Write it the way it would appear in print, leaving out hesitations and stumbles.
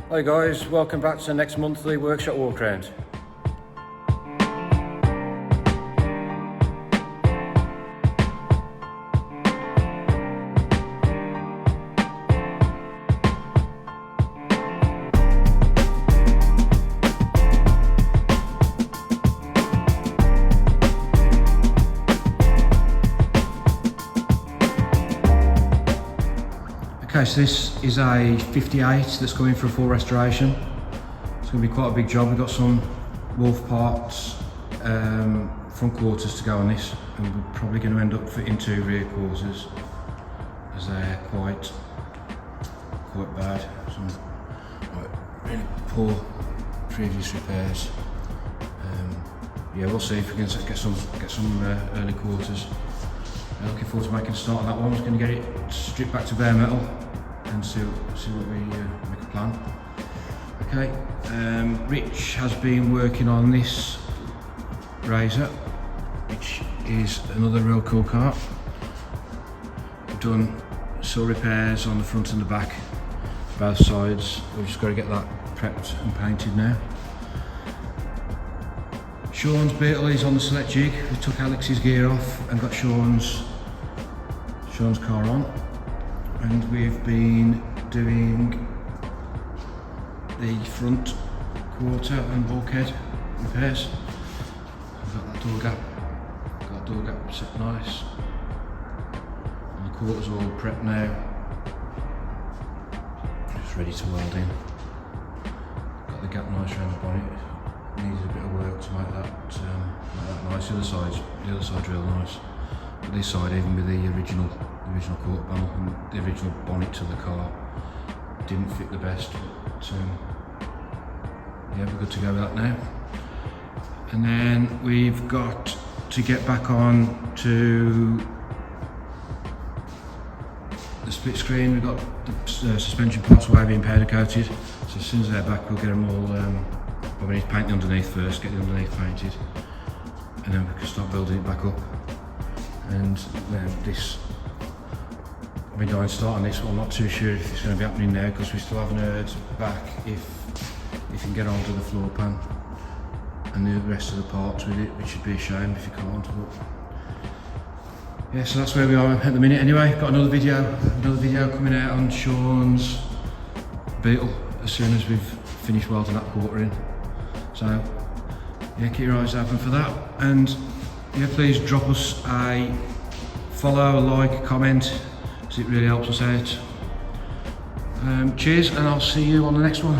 Hi guys, welcome back to the next monthly workshop walkaround. Okay, so this is a 58 that's going for a full restoration. It's going to be quite a big job. We've got some Wolf parts, front quarters to go on this, and we're probably going to end up fitting 2 rear quarters as they're quite bad. Some really poor previous repairs. Yeah, we'll see if we can get some early quarters. Looking forward to making a start on that one. We're going to get it stripped back to bare metal and see what we make a plan. Okay, Rich has been working on this Razor, which is another real cool car. We've done sill repairs on the front and the back, both sides. We've just got to get that prepped and painted now. Sean's Beetle is on the select jig. We took Alex's gear off and got Sean's car on, and we've been doing the front quarter and bulkhead repairs. We've got that door gap set nice, and the quarter's all prepped now, just ready to weld in. Got the gap nice around the bonnet. Needs a bit of work to make that nice. The other side's real nice. But this side, even with the original quarter panel and the original bonnet to the car, didn't fit the best. But yeah, we're good to go with that now. And then we've got to get back on to the split screen. We've got the suspension parts already being powder coated. So as soon as they're back, we'll get them all. But we need to paint the underneath first, get the underneath painted, and then we can start building it back up. And then this, I've been dying to start on this one. I'm not too sure if it's going to be happening now because we still haven't heard back if you can get onto the floor pan and the rest of the parts with it, which would be a shame if you can't. But yeah, so that's where we are at the minute. Anyway, got another video coming out on Sean's Beetle as soon as we've finished welding that quarter in. So yeah, keep your eyes open for that, and yeah, please drop us a follow, a like, a comment, because it really helps us out. Cheers, and I'll see you on the next one.